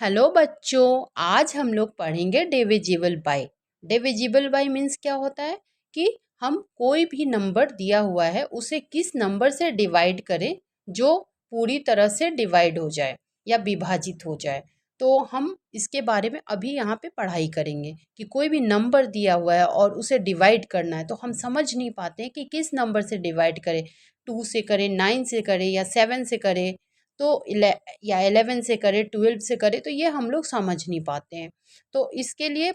Hello बच्चों, आज हम लोग पढ़ेंगे divisible by. Divisible by means क्या होता है कि हम कोई भी नंबर दिया हुआ है उसे किस नंबर से डिवाइड करें जो पूरी तरह से डिवाइड हो जाए या विभाजित हो जाए। तो हम इसके बारे में अभी यहाँ पे पढ़ाई करेंगे कि कोई भी नंबर दिया हुआ है और उसे डिवाइड करना है, तो हम समझ नहीं पाते हैं कि किस नंबर से डिवाइड करें। 2 से करें, 9 से करें या 7 से करें, तो या 11 से करे, 12 से करे, तो ये हम लोग समझ नहीं पाते हैं। तो इसके लिए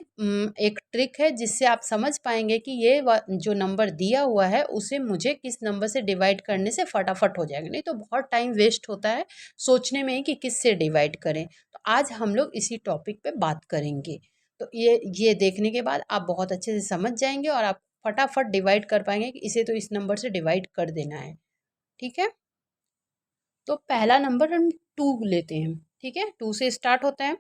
एक ट्रिक है जिससे आप समझ पाएंगे कि ये जो नंबर दिया हुआ है उसे मुझे किस नंबर से डिवाइड करने से फटाफट हो जाएगा, नहीं तो बहुत टाइम वेस्ट होता है सोचने में ही कि किस से डिवाइड करें। तो आज हम लोग इसी टॉपिक पे बात करेंगे। तो ये देखने के बाद आप बहुत अच्छे से समझ जाएंगे और आप फटाफट डिवाइड कर पाएंगे कि इसे तो इस नंबर से डिवाइड कर देना है। ठीक है, तो पहला नंबर हम 2 लेते हैं। ठीक है, 2 से स्टार्ट होता है।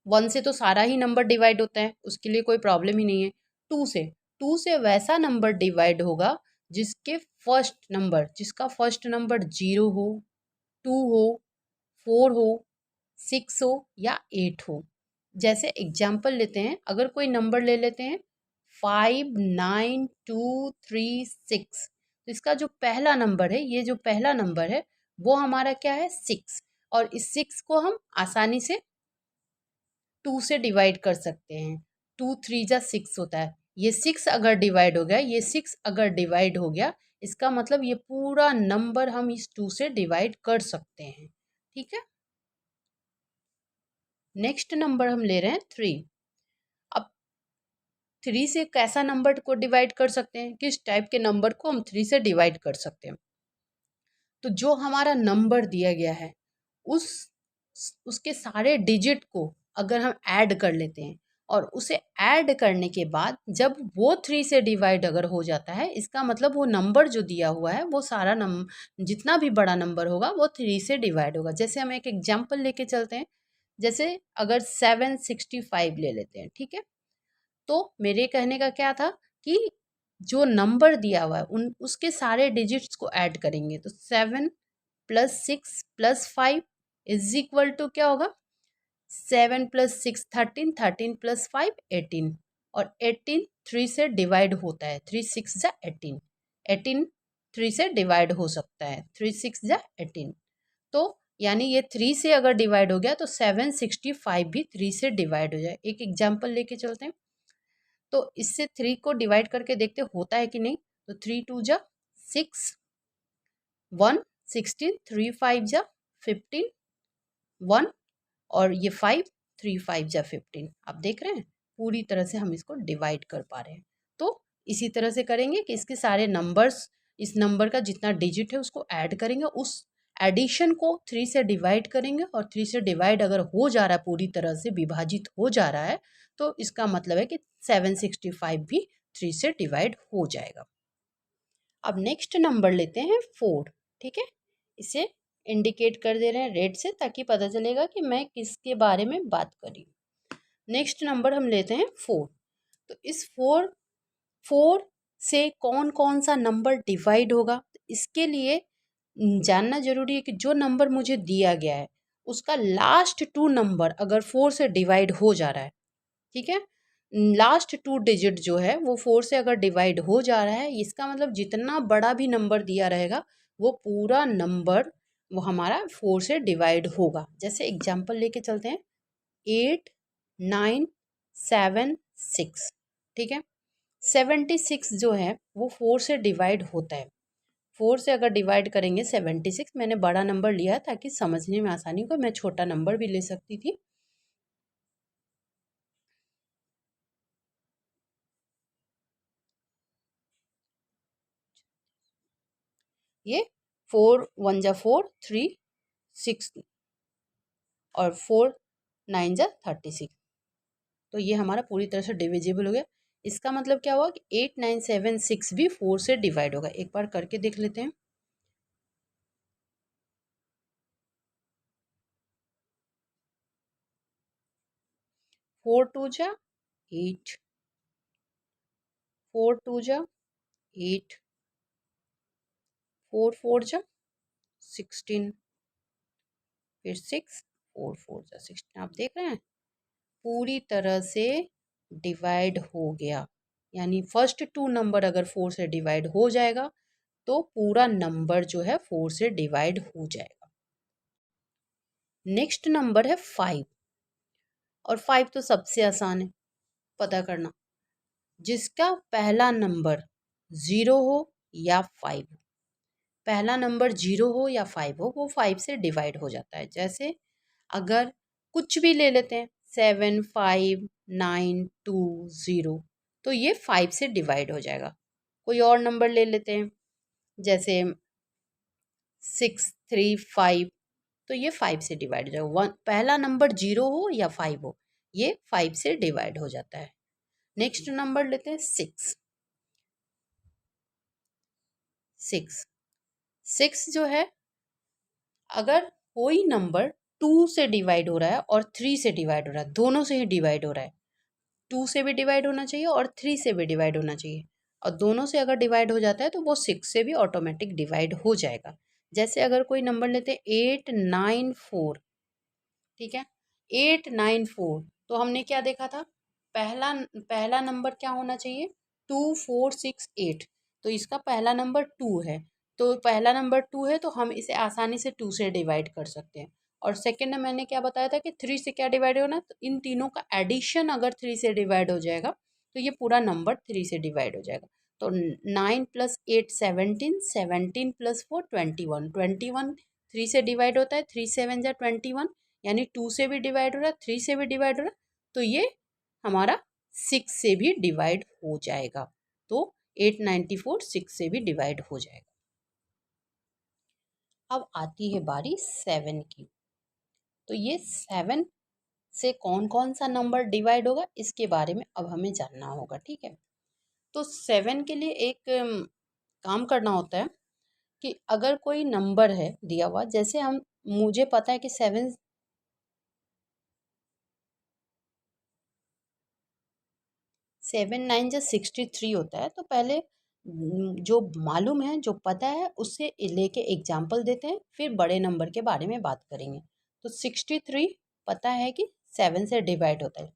1 से तो सारा ही नंबर डिवाइड होता है, उसके लिए कोई प्रॉब्लम ही नहीं है। 2 से 2 से वैसा नंबर डिवाइड होगा जिसका फर्स्ट नंबर 0 हो, 2 हो, 4 हो, 6 हो या 8 हो। जैसे एग्जाम्पल लेते हैं, अगर कोई नंबर ले लेते हैं 59236, तो इसका जो पहला नंबर है, ये जो पहला नंबर है वो हमारा क्या है, 6। और इस 6 को हम आसानी से 2 से डिवाइड कर सकते हैं। 2 3 जा 6 होता है। ये 6 अगर डिवाइड हो गया, ये 6 अगर डिवाइड हो गया, इसका मतलब ये पूरा नंबर हम इस 2 से डिवाइड कर सकते हैं। ठीक है, नेक्स्ट नंबर हम ले रहे हैं 3। अब 3 से कैसा नंबर को डिवाइड कर सकते हैं, किस टाइप के नंबर को हम 3 से डिवाइड कर सकते हैं। तो जो हमारा नंबर दिया गया है उस उसके सारे डिजिट को अगर हम ऐड कर लेते हैं और उसे ऐड करने के बाद जब वो 3 से डिवाइड अगर हो जाता है, इसका मतलब वो नंबर जो दिया हुआ है वो सारा जितना भी बड़ा नंबर होगा वो 3 से डिवाइड होगा। जैसे हम एक एग्जाम्पल लेके चलते हैं, जैसे अगर 765 ले लेते हैं। ठीक है, तो मेरे कहने का क्या था कि जो नंबर दिया हुआ है उन उसके सारे डिजिट्स को ऐड करेंगे, तो 7 + 6 + 5 इज इक्वल टू क्या होगा, 7 + 6 13, 13 + 5 18, और 18 3 से डिवाइड होता है। 3 6 जा 18, 18 3 से डिवाइड हो सकता है। 3 6 जा 18, तो यानी ये 3 से अगर डिवाइड हो गया तो 765 भी 3 से डिवाइड हो जाए। एक एग्जाम्पल लेके चलते हैं, तो इससे 3 को डिवाइड करके देखते होता है कि नहीं। तो 3 2 जा 6, 1 16, 3 5 जा 15, 1, और ये 5, 3 5 जा 15। आप देख रहे हैं पूरी तरह से हम इसको डिवाइड कर पा रहे हैं। तो इसी तरह से करेंगे कि इसके सारे नंबर्स, इस नंबर का जितना डिजिट है उसको ऐड करेंगे, उस एडिशन को 3 से डिवाइड करेंगे, और 3 से डिवाइड अगर हो जा रहा है, पूरी तरह से विभाजित हो जा रहा है, तो इसका मतलब है कि 765 भी 3 से डिवाइड हो जाएगा। अब नेक्स्ट नंबर लेते हैं 4। ठीक है, इसे इंडिकेट कर दे रहे हैं रेड से ताकि पता चलेगा कि मैं किसके बारे में बात करी। नेक्स्ट नंबर हम लेते हैं 4। तो इस 4 से कौन कौन सा नंबर डिवाइड होगा, इसके लिए जानना जरूरी है कि जो नंबर मुझे दिया गया है उसका लास्ट 2 नंबर अगर 4 से डिवाइड हो जा रहा है। ठीक है, लास्ट 2 डिजिट जो है वो 4 से अगर डिवाइड हो जा रहा है, इसका मतलब जितना बड़ा भी नंबर दिया रहेगा वो पूरा नंबर वो हमारा 4 से डिवाइड होगा। जैसे एग्जांपल लेके चलते हैं, 8 9 7 6। ठीक है, 76 जो है वो 4 से डिवाइड होता है। 4 से अगर डिवाइड करेंगे 76, मैंने बड़ा नंबर लिया ताकि समझने में आसानी हो, मैं छोटा नंबर भी ले सकती थी। ये 4 1 जा 4, 3 6, और 4 9 जा 36, तो ये हमारा पूरी तरह से डिविजिबल हो गया। इसका मतलब क्या हुआ कि 8 9 7 6 भी 4 से डिवाइड होगा। एक बार करके देख लेते हैं। 4 2 जा 8, 4 2 जा 8, 4 4 जा 16, फिर 6 4 4 जा 16, आप देख रहे हैं पूरी तरह से डिवाइड हो गया। यानी फर्स्ट 2 नंबर अगर 4 से डिवाइड हो जाएगा तो पूरा नंबर जो है 4 से डिवाइड हो जाएगा। नेक्स्ट नंबर है 5, और 5 तो सबसे आसान है पता करना, जिसका पहला नंबर 0 हो या 5 हो। पहला नंबर 0 हो या 5 हो वो 5 से डिवाइड हो जाता है। जैसे अगर कुछ भी ले लेते हैं 7 5 9 2 0, तो ये 5 से डिवाइड हो जाएगा। कोई और नंबर ले लेते हैं जैसे 6 3 5, तो ये 5 से डिवाइड हो जाएगा। पहला नंबर 0 हो या 5 हो ये 5 से डिवाइड हो जाता है। नेक्स्ट नंबर लेते हैं 6। 6 जो है, अगर कोई नंबर 2 से डिवाइड हो रहा है और 3 से डिवाइड हो रहा है, दोनों से ही डिवाइड हो रहा है, 2 से भी डिवाइड होना चाहिए और 3 से भी डिवाइड होना चाहिए, और दोनों से अगर डिवाइड हो जाता है तो वो 6 से भी ऑटोमेटिक डिवाइड हो जाएगा। जैसे अगर कोई नंबर लेते हैं 894, ठीक है, 894, तो हमने क्या देखा था, पहला पहला नंबर क्या होना चाहिए 2468, तो इसका पहला नंबर 2 है, तो पहला नंबर 2 है तो हम इसे आसानी से 2 से डिवाइड कर सकते हैं। और सेकंड में मैंने क्या बताया था कि 3 से क्या डिवाइड होना, तो इन तीनों का एडिशन अगर 3 से डिवाइड हो जाएगा तो ये पूरा नंबर 3 से डिवाइड हो जाएगा। तो 9 + 8 17, 17 + 4 21, 21 3 से डिवाइड होता है, 3 7 जा 21, यानी 2 से भी डिवाइड हो रहा है, 3 से भी डिवाइड हो रहा है, तो ये हमारा 6 से भी डिवाइड हो जाएगा। तो 894 6 से भी डिवाइड हो जाएगा। अब आती है बारी 7 की। तो ये 7 से कौन कौन सा नंबर डिवाइड होगा इसके बारे में अब हमें जानना होगा, ठीक है। तो 7 के लिए एक काम करना होता है कि अगर कोई नंबर है दिया हुआ, जैसे हम मुझे पता है कि 7 7 9 जो 63 होता है, तो पहले जो मालूम है जो पता है उससे लेके एग्जाम्पल देते हैं, फिर बड़े नंबर के बारे में बात करेंगे। तो 63 पता है कि 7 से डिवाइड होता है,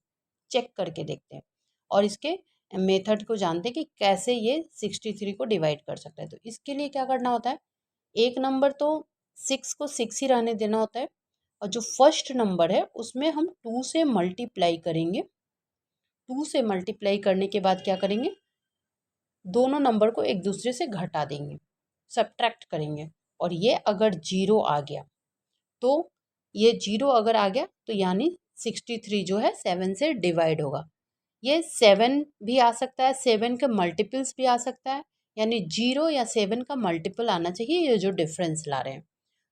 चेक करके देखते हैं, और इसके मेथड को जानते हैं कि कैसे ये 63 को डिवाइड कर सकता है। तो इसके लिए क्या करना होता है, एक नंबर तो 6 को 6 ही रहने देना होता है, और जो फर्स्ट नंबर है उसमें हम 2 से मल्टीप्लाई करेंगे। 2 से मल्टीप्लाई करने के बाद क्या करेंगे, दोनों नंबर को एक दूसरे से घटा देंगे, सब्ट्रैक्ट करेंगे, और ये अगर 0 आ गया, तो ये 0 अगर आ गया तो यानी 63 जो है 7 से डिवाइड होगा। ये 7 भी आ सकता है, 7 के मल्टीपल्स भी आ सकता है, यानी 0 या 7 का मल्टीपल आना चाहिए, ये जो डिफरेंस ला रहे हैं।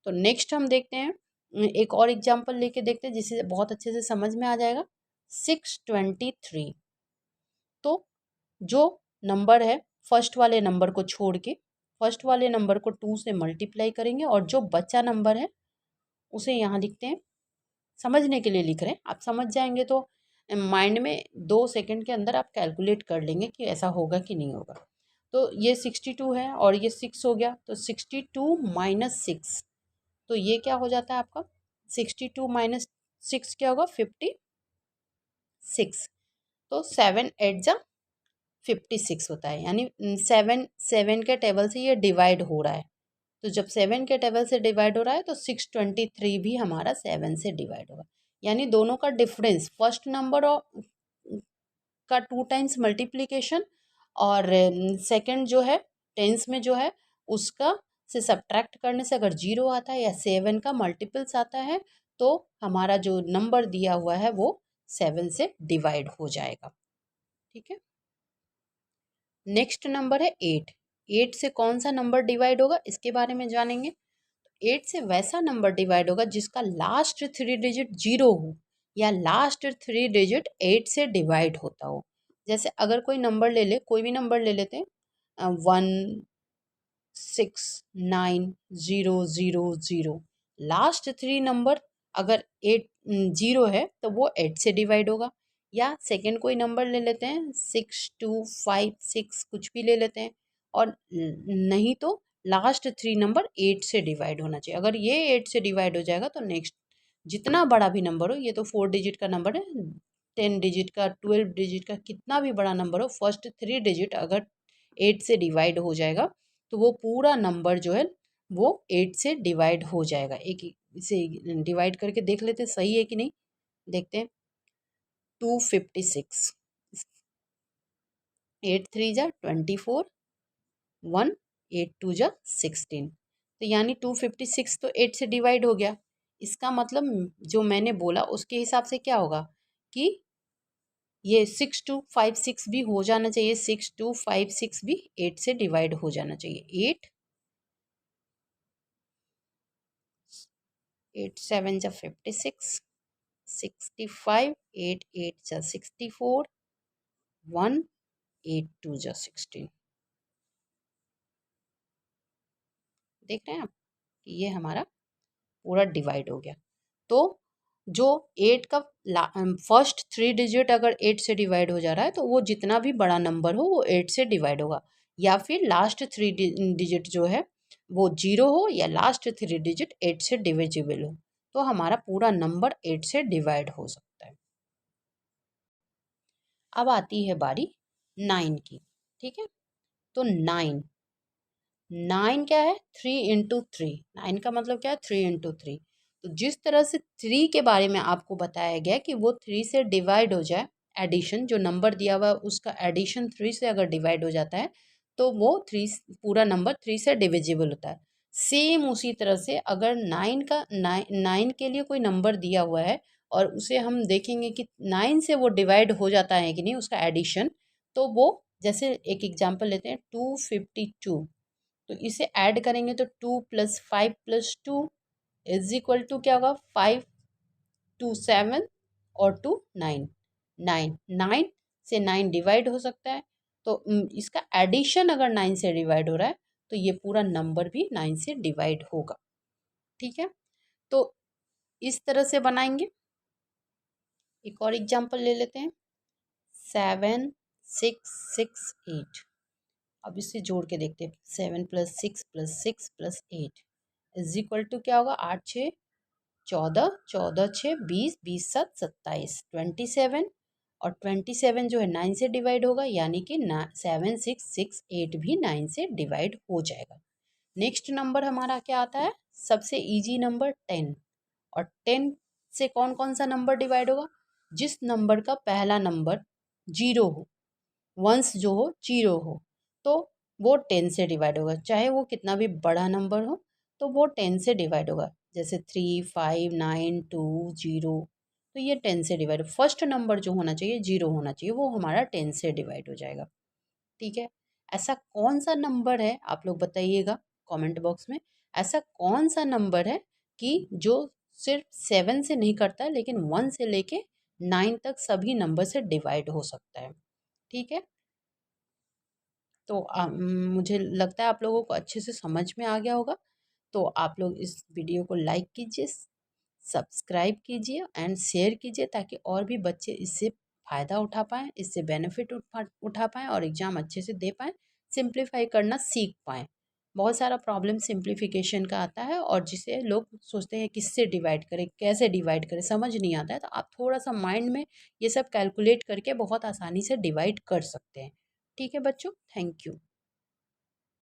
तो नेक्स्ट हम देखते हैं, एक और एग्जांपल लेके देखते हैं जिससे बहुत अच्छे से समझ में आ जाएगा। 623, तो जो नंबर है फर्स्ट वाले नंबर को छोड़ के फर्स्ट वाले नंबर को 2 से मल्टीप्लाई करेंगे, और जो बचा नंबर है उसे यहाँ लिखते हैं, समझने के लिए लिख रहे हैं, आप समझ जाएंगे तो माइंड में 2 सेकंड के अंदर आप कैलकुलेट कर लेंगे कि ऐसा होगा कि नहीं होगा। तो ये 62 है और ये 6 हो गया, तो 62 - 6, तो ये क्या हो जाता है आपका, 62 - 6 क्या होगा, 56। तो 7 8 जा 56 होता है, यानी 7 के टेबल से ये डिवाइड हो रहा है। तो जब 7 के टेबल से डिवाइड हो रहा है तो 623 भी हमारा 7 से डिवाइड होगा। यानी दोनों का डिफरेंस, फर्स्ट नंबर और का 2 टाइम्स मल्टीप्लिकेशन, और सेकंड जो है टेंस में जो है उसका से सब्ट्रैक्ट करने से अगर 0 आता है या 7 का मल्टीपल्स आता है, तो हमारा जो नंबर दिया हुआ है वो 7 से डिवाइड हो जाएगा, ठीक है। नेक्स्ट नंबर है 8। 8 से कौन सा नंबर डिवाइड होगा इसके बारे में जानेंगे। 8 से वैसा नंबर डिवाइड होगा जिसका लास्ट 3 डिजिट 0 हो या लास्ट 3 डिजिट 8 से डिवाइड होता हो। जैसे अगर कोई नंबर ले ले, कोई भी नंबर ले लेते हैं, 1 6 9 0 0 0, लास्ट 3 नंबर अगर 8 0 है तो वो 8 से डिवाइड होगा। या सेकंड कोई नंबर ले लेते हैं 6 2 5 6, कुछ भी ले लेते हैं, और नहीं तो लास्ट 3 नंबर 8 से डिवाइड होना चाहिए। अगर ये 8 से डिवाइड हो जाएगा तो नेक्स्ट जितना बड़ा भी नंबर हो, ये तो 4 डिजिट का नंबर है, 10 डिजिट का, 12 डिजिट का, कितना भी बड़ा नंबर हो, फर्स्ट 3 डिजिट अगर 8 से डिवाइड हो जाएगा तो वो पूरा नंबर जो है वो 8 से डिवाइड हो जाएगा। एक इसे डिवाइड करके देख लेते हैं सही है कि नहीं, देखते हैं। 256, 8 3 जा 24, 1 8 2 जा 16, तो यानी 256 तो 8 से डिवाइड हो गया। इसका मतलब जो मैंने बोला उसके हिसाब से क्या होगा कि ये 6256 भी हो जाना चाहिए, 6256 भी 8 से डिवाइड हो जाना चाहिए। 8 7 जा 56, 65, 8 8 जा 64, 1 8 2 जा 16। देख रहे हैं आप कि ये हमारा पूरा डिवाइड हो गया। तो जो 8 का फर्स्ट 3 डिजिट अगर 8 से डिवाइड हो जा रहा है तो वो जितना भी बड़ा नंबर हो वो 8 से डिवाइड होगा, या फिर लास्ट 3 डिजिट जो है वो 0 हो, या लास्ट 3 डिजिट 8 से डिविजिबल हो, तो हमारा पूरा नंबर 8 से डिवाइड हो सकता है। अब आती है बारी 9 की। ठीक है, तो 9 क्या है, 3 × 3। 9 का मतलब क्या है, 3 × 3। तो जिस तरह से 3 के बारे में आपको बताया गया कि वो 3 से डिवाइड हो जाए, एडिशन जो नंबर दिया हुआ है उसका एडिशन 3 से अगर डिवाइड हो जाता है तो वो 3 पूरा नंबर 3 से डिविजिबल होता है। सेम उसी तरह से अगर 9 के लिए कोई नंबर दिया हुआ है और उसे हम देखेंगे कि 9 से वो डिवाइड हो जाता है कि नहीं उसका एडिशन, तो वो, जैसे एक एग्जांपल लेते हैं 252, तो इसे ऐड करेंगे तो 2 + 5 + 2 इज इक्वल टू क्या होगा, 5 2 7 और 2 9। 9 से 9 डिवाइड हो सकता है, तो इसका एडिशन अगर 9 से डिवाइड हो रहा है तो ये पूरा नंबर भी 9 से डिवाइड होगा। ठीक है, तो इस तरह से बनाएंगे। एक और एग्जांपल ले लेते हैं, 7 6 6 8। अब इसे जोड़ के देखते हैं, 7 + 6 + 6 + 8 इज इक्वल टू क्या होगा, 8 6 14, 14 6 20, 20 7 27, 27, और 27 जो है 9 से डिवाइड होगा, यानी कि 7 6 6 8 भी 9 से डिवाइड हो जाएगा। नेक्स्ट नंबर हमारा क्या आता है, सबसे इजी नंबर 10। और 10 से कौन कौन सा नंबर डिवाइड होगा, जिस नंबर का पहला नंबर 0 हो, वंस जो हो 0 हो, तो वो 10 से डिवाइड होगा, चाहे वो कितना भी बड़ा नंबर हो तो वो 10 से डिवाइड होगा। जैसे 3 5 9 2 0, तो ये 10 से डिवाइड, फर्स्ट नंबर जो होना चाहिए 0 होना चाहिए, वो हमारा 10 से डिवाइड हो जाएगा। ठीक है, ऐसा कौन सा नंबर है आप लोग बताइएगा कमेंट बॉक्स में, ऐसा कौन सा नंबर है कि जो सिर्फ 7 से नहीं करता है लेकिन 1 से लेके 9 तक सभी नंबर से डिवाइड हो सकता है। ठीक है, तो मुझे लगता है आप लोगों को अच्छे से समझ में आ गया होगा। तो आप लोग इस वीडियो को लाइक कीजिए, सब्सक्राइब कीजिए एंड शेयर कीजिए, ताकि और भी बच्चे इससे फ़ायदा उठा पाएँ, इससे बेनिफिट उठा पाएँ और एग्ज़ाम अच्छे से दे पाएँ, सिंप्लीफाई करना सीख पाएँ। बहुत सारा प्रॉब्लम सिंप्लीफिकेशन का आता है और जिसे लोग सोचते हैं किससे डिवाइड करें, कैसे डिवाइड करें, समझ नहीं आता है, तो आप थोड़ा सा माइंड में ये सब कैलकुलेट करके बहुत आसानी से डिवाइड कर सकते हैं। ठीक है बच्चों, थैंक यू।